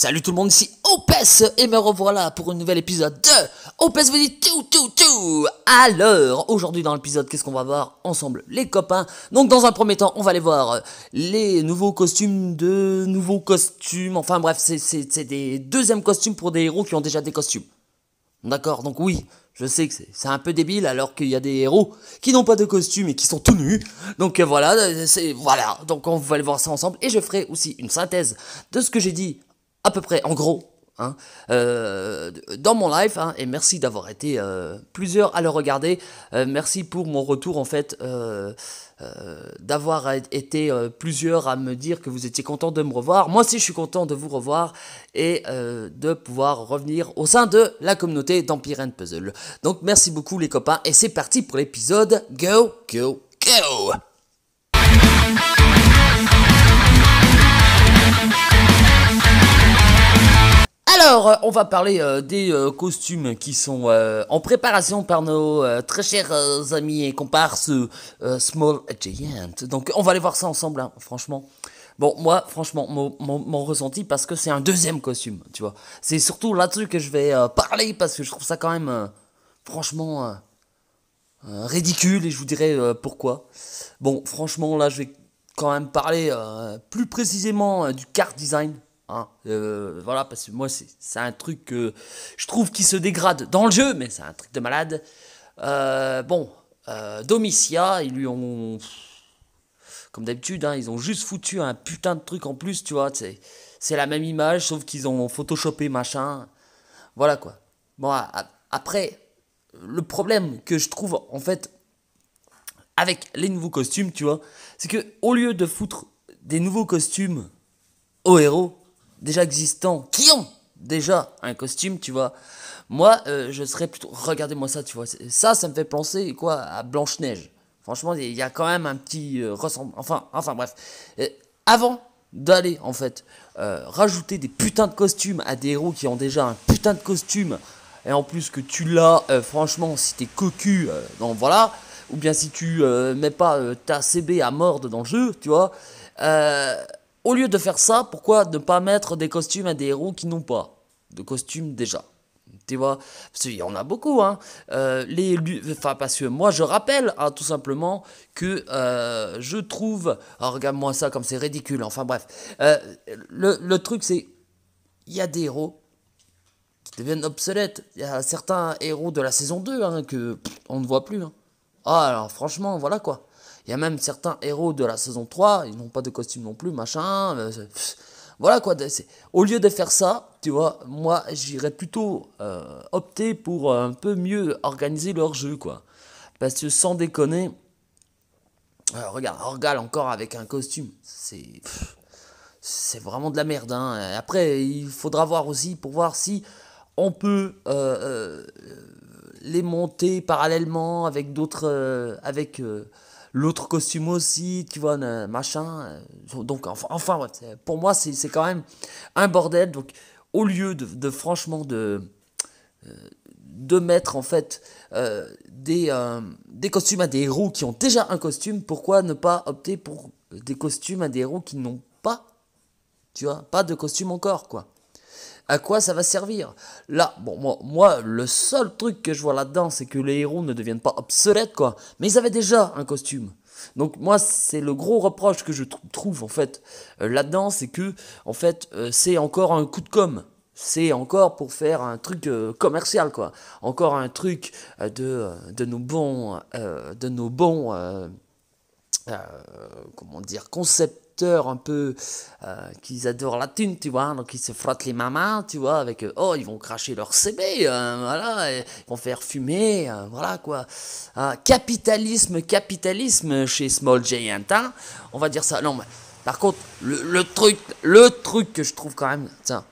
Salut tout le monde, ici Opes et me revoilà pour un nouvel épisode de Opes vous dit tout. Alors, aujourd'hui dans l'épisode, qu'est-ce qu'on va voir ensemble les copains? Donc dans un premier temps, on va aller voir les nouveaux costumes enfin bref, c'est des deuxièmes costumes pour des héros qui ont déjà des costumes. D'accord, donc oui, je sais que c'est un peu débile alors qu'il y a des héros qui n'ont pas de costume et qui sont tout nus. Donc voilà, donc on va aller voir ça ensemble et je ferai aussi une synthèse de ce que j'ai dit à peu près en gros dans mon live, et merci d'avoir été plusieurs à le regarder. Merci pour mon retour en fait, d'avoir été plusieurs à me dire que vous étiez contents de me revoir. Moi aussi je suis content de vous revoir et de pouvoir revenir au sein de la communauté d'Empire & Puzzle. Donc merci beaucoup les copains et c'est parti pour l'épisode Go. Alors, on va parler des costumes qui sont en préparation par nos très chers amis et comparses Small Giant. Donc, on va aller voir ça ensemble, hein, franchement. Bon, moi, franchement, mon ressenti, parce que c'est un deuxième costume, tu vois. C'est surtout là-dessus que je vais parler, parce que je trouve ça quand même, franchement, ridicule, et je vous dirai pourquoi. Bon, franchement, là, je vais quand même parler plus précisément du card design. Voilà, parce que moi c'est un truc que je trouve qui se dégrade dans le jeu, mais c'est un truc de malade. Domitia, ils lui ont, comme d'habitude, ils ont juste foutu un putain de truc en plus, tu vois. C'est la même image, sauf qu'ils ont photoshopé machin. Voilà quoi. Bon, après, le problème que je trouve en fait avec les nouveaux costumes, tu vois, c'est que au lieu de foutre des nouveaux costumes aux héros déjà existants, qui ont déjà un costume, tu vois. Moi, je serais plutôt... Regardez-moi ça, tu vois. Ça me fait penser, quoi, à Blanche-Neige. Franchement, il y a quand même un petit enfin bref. Avant d'aller, en fait, rajouter des putains de costumes à des héros qui ont déjà un putain de costume, et en plus que tu l'as, franchement, si t'es cocu, donc voilà, ou bien si tu mets pas ta CB à mordre dans le jeu, tu vois, au lieu de faire ça, pourquoi ne pas mettre des costumes à des héros qui n'ont pas de costume déjà? Tu vois, parce qu'il y en a beaucoup, parce que moi je rappelle, tout simplement, que je trouve, regarde-moi ça comme c'est ridicule, enfin bref, le truc c'est, il y a des héros qui deviennent obsolètes, il y a certains héros de la saison 2 on ne voit plus, alors franchement, voilà quoi. Il y a même certains héros de la saison 3, ils n'ont pas de costume non plus, machin. Voilà quoi. Au lieu de faire ça, tu vois, moi j'irais plutôt opter pour un peu mieux organiser leur jeu, quoi. Parce que sans déconner, regarde, Orgal encore avec un costume, c'est vraiment de la merde. Après, il faudra voir aussi pour voir si on peut les monter parallèlement avec d'autres, l'autre costume aussi, tu vois, machin. Donc, enfin ouais, pour moi, c'est quand même un bordel. Donc, au lieu franchement de mettre en fait des costumes à des héros qui ont déjà un costume, pourquoi ne pas opter pour des costumes à des héros qui n'ont pas, tu vois, pas de costume encore, quoi. À quoi ça va servir? Là, bon, moi, le seul truc que je vois là-dedans, c'est que les héros ne deviennent pas obsolètes, quoi. Mais ils avaient déjà un costume. Donc moi, c'est le gros reproche que je trouve, en fait, là-dedans, c'est que, en fait, c'est encore un coup de com'. C'est encore pour faire un truc commercial, quoi. Encore un truc de nos bons, comment dire, concepteurs un peu qui adorent la thune, tu vois, donc ils se frottent les mains, tu vois, avec ils vont cracher leur CB, voilà, ils vont faire fumer, voilà quoi. Capitalisme chez Small Giant, on va dire ça. Non, mais par contre, le truc que je trouve quand même, tiens,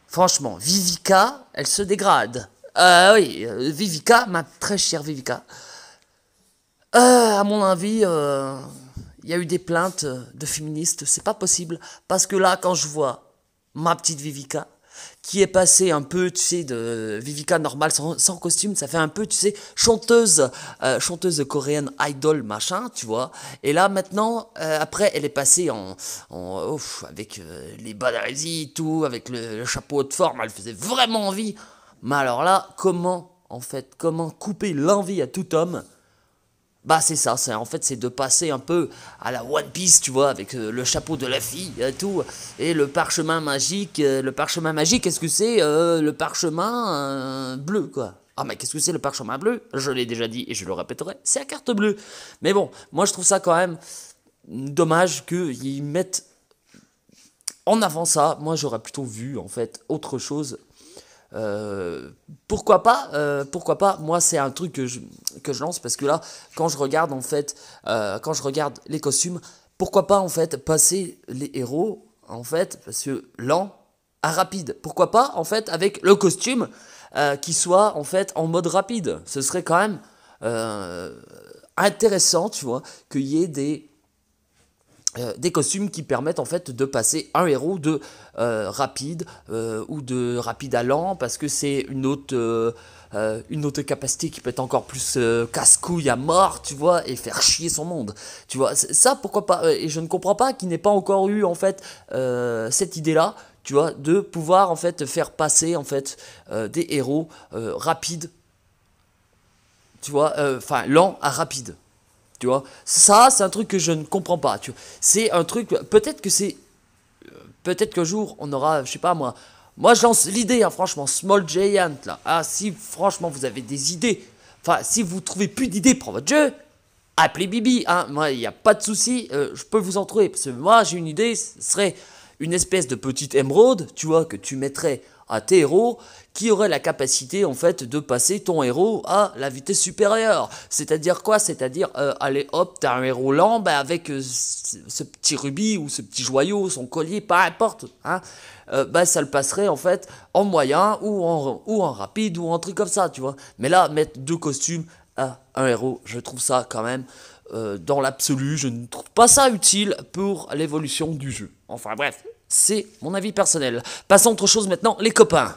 franchement, Vivica, elle se dégrade. Oui, Vivica, ma très chère Vivica. À mon avis, il y a eu des plaintes de féministes, c'est pas possible. Parce que là, quand je vois ma petite Vivica, qui est passée un peu, tu sais, de Vivica normale sans costume, ça fait un peu, tu sais, chanteuse coréenne idol machin, tu vois. Et là maintenant, après, elle est passée avec les banalies et tout, avec le chapeau de forme, elle faisait vraiment envie. Mais alors là, comment couper l'envie à tout homme? Bah c'est ça, c'est de passer un peu à la One Piece, tu vois, avec le chapeau de la fille et tout, et le parchemin magique, qu'est-ce que c'est le parchemin bleu, quoi. Ah mais qu'est-ce que c'est le parchemin bleu? Je l'ai déjà dit et je le répéterai, c'est la carte bleue. Mais bon, moi je trouve ça quand même dommage qu'ils mettent en avant ça. Moi j'aurais plutôt vu en fait autre chose. Pourquoi pas, moi c'est un truc que je lance parce que là, quand je regarde en fait, quand je regarde les costumes, pourquoi pas en fait passer les héros, en fait, parce que lent à rapide, pourquoi pas en fait avec le costume qui soit en fait en mode rapide, ce serait quand même intéressant, tu vois, qu'il y ait des costumes qui permettent en fait de passer un héros de rapide ou de rapide à lent parce que c'est une autre capacité qui peut être encore plus casse-couille à mort, tu vois, et faire chier son monde, tu vois, ça pourquoi pas, et je ne comprends pas qu'il n'ait pas encore eu en fait cette idée-là, tu vois, de pouvoir en fait faire passer en fait des héros rapides, tu vois, enfin lent à rapide. Tu vois, ça c'est un truc que je ne comprends pas. Tu vois, c'est un truc. Peut-être qu'un jour on aura, je sais pas moi. Moi je lance l'idée, hein, franchement, Small Giant là. Ah si franchement vous avez des idées. Enfin si vous trouvez plus d'idées pour votre jeu, appelez Bibi. Hein. Moi il n'y a pas de souci, je peux vous en trouver. Parce que moi j'ai une idée, ce serait une espèce de petite émeraude, tu vois, que tu mettrais à tes héros, qui aurait la capacité en fait de passer ton héros à la vitesse supérieure. C'est-à-dire quoi? C'est-à-dire, allez hop, t'as un héros lent, bah, avec ce petit rubis ou ce petit joyau, son collier, peu importe, hein, bah, ça le passerait en fait en moyen ou en rapide ou en truc comme ça, tu vois. Mais là, mettre deux costumes à un héros, je trouve ça quand même, dans l'absolu, je ne trouve pas ça utile pour l'évolution du jeu. Enfin bref, c'est mon avis personnel. Passons à autre chose maintenant, les copains.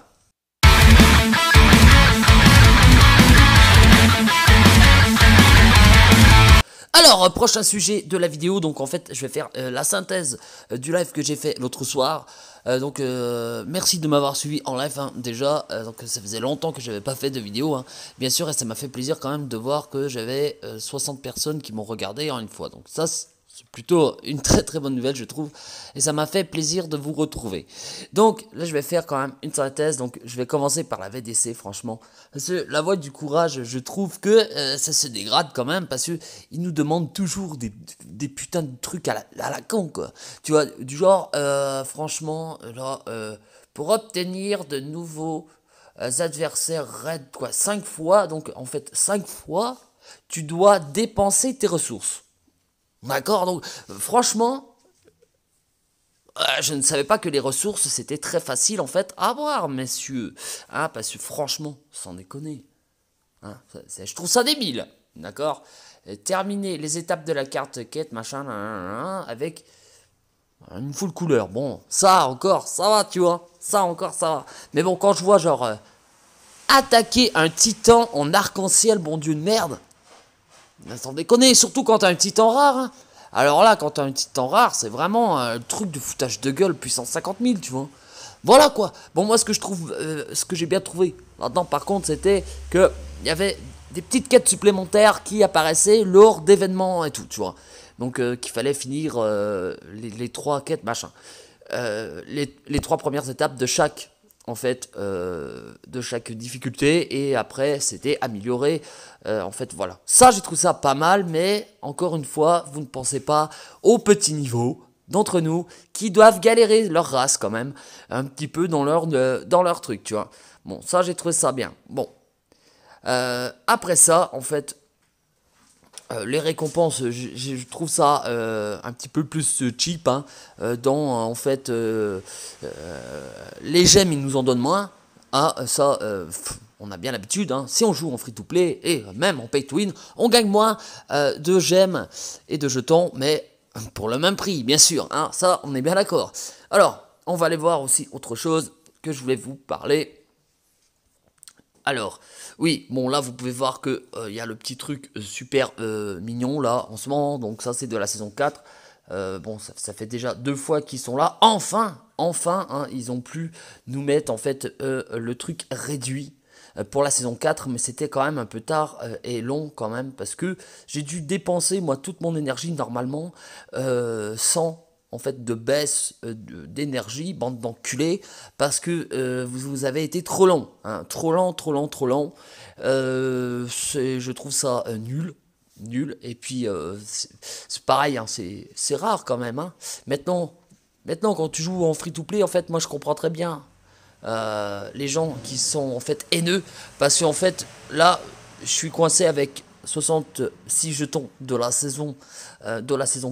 Alors, prochain sujet de la vidéo, donc en fait je vais faire la synthèse du live que j'ai fait l'autre soir. Merci de m'avoir suivi en live hein, déjà, donc ça faisait longtemps que je n'avais pas fait de vidéo, hein, bien sûr, et ça m'a fait plaisir quand même de voir que j'avais 60 personnes qui m'ont regardé en une fois, donc ça c'est plutôt une très très bonne nouvelle je trouve, et ça m'a fait plaisir de vous retrouver. Donc là je vais faire quand même une synthèse, donc je vais commencer par la VDC franchement, parce que la voie du courage je trouve que ça se dégrade quand même, parce que ils nous demandent toujours des putains de trucs à la con quoi, tu vois, du genre franchement là pour obtenir de nouveaux adversaires raids quoi 5 fois, donc en fait 5 fois tu dois dépenser tes ressources. D'accord, donc franchement, je ne savais pas que les ressources c'était très facile en fait à avoir, messieurs. Hein, parce que franchement, sans déconner, hein, je trouve ça débile. D'accord, terminer les étapes de la carte quête, machin, avec une full couleur. Bon, ça encore, ça va, tu vois. Ça encore, ça va. Mais bon, quand je vois genre attaquer un titan en arc-en-ciel, bon Dieu de merde. Sans déconner, surtout quand t'as un titan rare. Hein. Alors là, quand t'as un titan rare, c'est vraiment un truc de foutage de gueule puissance 50 000, tu vois. Voilà quoi. Bon, moi, ce que j'ai bien trouvé maintenant, par contre, c'était que il y avait des petites quêtes supplémentaires qui apparaissaient lors d'événements et tout, tu vois. Donc, qu'il fallait finir les trois quêtes, machin. Les trois premières étapes de chaque en fait de chaque difficulté, et après c'était amélioré, en fait voilà, ça j'ai trouvé ça pas mal, mais encore une fois vous ne pensez pas aux petits niveaux d'entre nous qui doivent galérer leur race quand même un petit peu dans leur truc, tu vois. Bon, ça j'ai trouvé ça bien. Bon, après ça en fait les récompenses, je trouve ça un petit peu plus cheap, hein, en fait, les gemmes, ils nous en donnent moins. Ah, ça, on a bien l'habitude, hein, si on joue en free-to-play, et même en pay-to-win, on gagne moins de gemmes et de jetons, mais pour le même prix, bien sûr, hein, ça, on est bien d'accord. Alors, on va aller voir aussi autre chose, que je voulais vous parler. Alors, oui, bon là vous pouvez voir que y a le petit truc super mignon là en ce moment, donc ça c'est de la saison 4. Bon, ça fait déjà 2 fois qu'ils sont là. Enfin, hein, ils ont pu nous mettre en fait le truc réduit pour la saison 4, mais c'était quand même un peu tard et long quand même, parce que j'ai dû dépenser moi toute mon énergie normalement sans en fait de baisse d'énergie, bande d'enculés, parce que vous avez été trop long, hein, trop lent. Je trouve ça nul, et puis c'est pareil, hein, c'est rare quand même, hein. Maintenant quand tu joues en free-to-play, en fait moi je comprends très bien les gens qui sont en fait haineux, parce qu'en fait là je suis coincé avec 66 jetons de la saison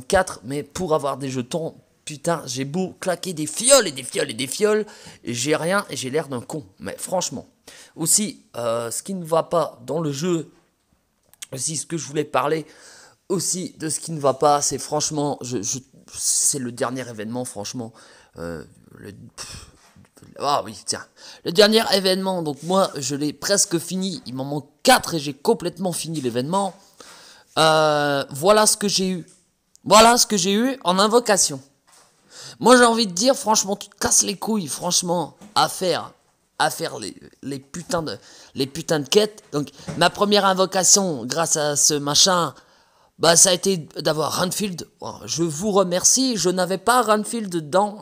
4, mais pour avoir des jetons, putain, j'ai beau claquer des fioles et j'ai rien et j'ai l'air d'un con. Mais franchement, aussi ce qui ne va pas dans le jeu, aussi ce que je voulais parler aussi de ce qui ne va pas, c'est franchement, c'est le dernier événement, franchement, ah oui, tiens, le dernier événement, donc moi je l'ai presque fini, il m'en manque 4 et j'ai complètement fini l'événement. Voilà ce que j'ai eu. Voilà ce que j'ai eu en invocation. Moi j'ai envie de dire, franchement, tu te casses les couilles, franchement, à faire les putains de quêtes. Donc ma première invocation grâce à ce machin, bah ça a été d'avoir Renfield. Bon, je vous remercie, je n'avais pas Renfield dans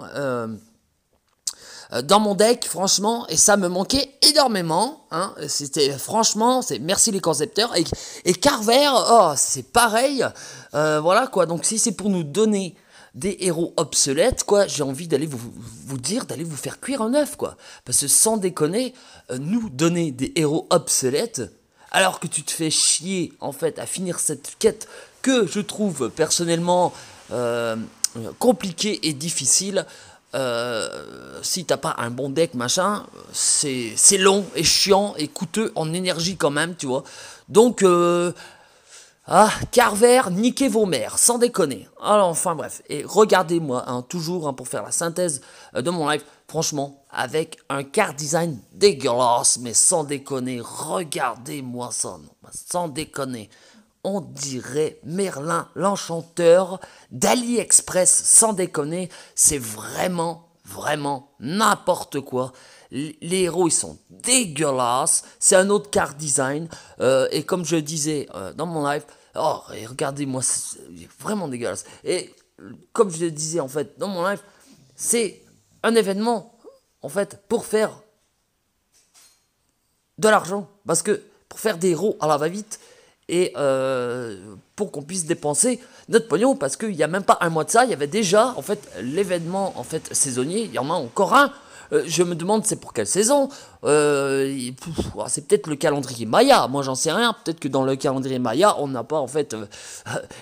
mon deck, franchement, et ça me manquait énormément, hein. C'était, franchement, merci les concepteurs, et Carver, oh, c'est pareil, voilà, quoi, donc si c'est pour nous donner des héros obsolètes, quoi, j'ai envie d'aller vous dire, d'aller vous faire cuire un œuf, quoi, parce que sans déconner, nous donner des héros obsolètes, alors que tu te fais chier, en fait, à finir cette quête, que je trouve, personnellement, compliquée et difficile. Si t'as pas un bon deck machin, c'est long et chiant et coûteux en énergie quand même, tu vois. Donc Carver, niquez vos mères, sans déconner. Alors enfin bref, et regardez-moi, hein, toujours, hein, pour faire la synthèse de mon live, franchement, avec un card design dégueulasse, mais sans déconner, regardez-moi ça, non, sans déconner. On dirait Merlin l'Enchanteur d'AliExpress, sans déconner, c'est vraiment n'importe quoi. Les héros, ils sont dégueulasses, c'est un autre card design, et comme je disais dans mon live, oh, et regardez-moi, c'est vraiment dégueulasse. Et comme je le disais en fait dans mon live, c'est un événement, en fait, pour faire de l'argent, parce que pour faire des héros à la va-vite, et pour qu'on puisse dépenser notre pognon, parce qu'il n'y a même pas un mois de ça, il y avait déjà en fait l'événement en fait saisonnier, il y en a encore un. Je me demande c'est pour quelle saison. C'est peut-être le calendrier Maya, moi j'en sais rien, peut-être que dans le calendrier Maya on n'a pas en fait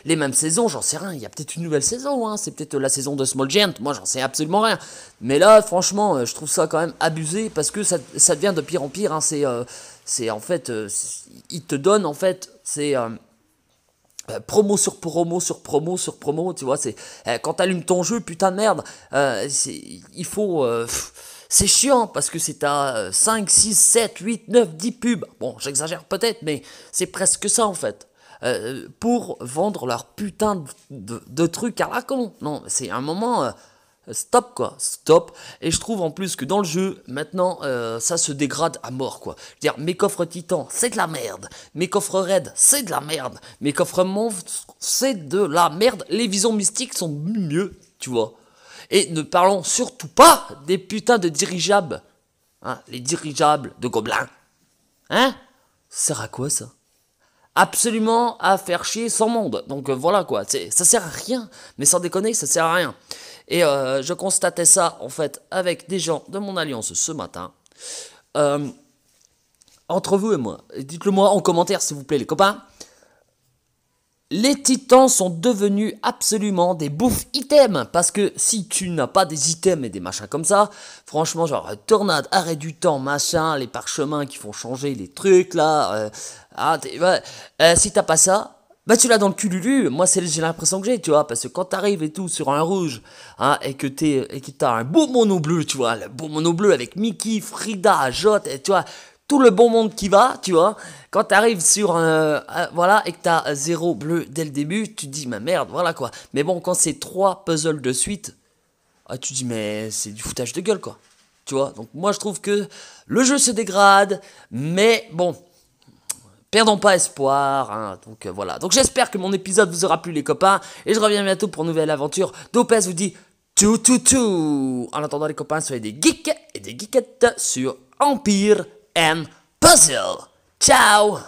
les mêmes saisons, j'en sais rien, il y a peut-être une nouvelle saison, hein. C'est peut-être la saison de Small Giant, moi j'en sais absolument rien. Mais là franchement je trouve ça quand même abusé, parce que ça devient de pire en pire, hein. C'est en fait, ils te donnent en fait, c'est promo sur promo, tu vois, c'est quand t'allumes ton jeu, putain de merde, il faut, c'est chiant, parce que c'est à 5, 6, 7, 8, 9, 10 pubs, bon, j'exagère peut-être, mais c'est presque ça, en fait, pour vendre leur putain de trucs à la con. Non, c'est un moment... stop, quoi, stop. Et je trouve en plus que dans le jeu, maintenant, ça se dégrade à mort, quoi. Je veux dire, mes coffres titans, c'est de la merde. Mes coffres raids, c'est de la merde. Mes coffres monstres, c'est de la merde. Les visions mystiques sont mieux, tu vois. Et ne parlons surtout pas des putains de dirigeables. Hein, les dirigeables de gobelins. Hein? Ça sert à quoi, ça? Absolument à faire chier son monde. Donc voilà, quoi. Ça sert à rien. Mais sans déconner, ça sert à rien. Et je constatais ça, en fait, avec des gens de mon alliance ce matin. Entre vous et moi, dites-le moi en commentaire, s'il vous plaît, les copains. Les titans sont devenus absolument des bouffes items. Parce que si tu n'as pas des items et des machins comme ça, franchement, genre tornade, arrêt du temps, machin, les parchemins qui font changer les trucs, là. Si t'as pas ça... Bah tu l'as dans le cululu, moi j'ai l'impression que j'ai, tu vois, parce que quand t'arrives et tout sur un rouge, hein, et que t'as un beau mono bleu, tu vois, le beau mono bleu avec Mickey, Frida, Jot, et tu vois, tout le bon monde qui va, tu vois, quand t'arrives sur voilà, et que t'as 0 bleu dès le début, tu te dis, ma merde, voilà quoi. Mais bon, quand c'est 3 puzzles de suite, ah, tu te dis, mais c'est du foutage de gueule, quoi. Tu vois, donc moi je trouve que le jeu se dégrade, mais bon, perdons pas espoir, hein, donc voilà. Donc j'espère que mon épisode vous aura plu les copains, et je reviens bientôt pour une nouvelle aventure. Dopez vous dit tout tout tout. En attendant les copains, soyez des geeks et des geekettes sur Empire and Puzzle. Ciao.